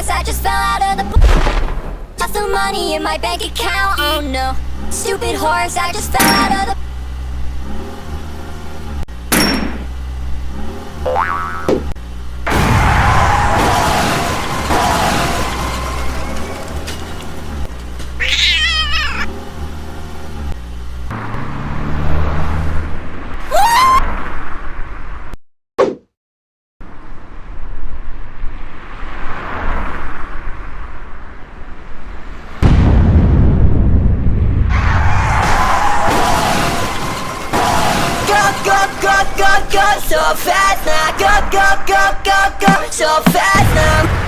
horse, I just fell out of the lost some money in my bank account, oh no. Stupid horse, I just fell out of the go so fast now, go so fast now.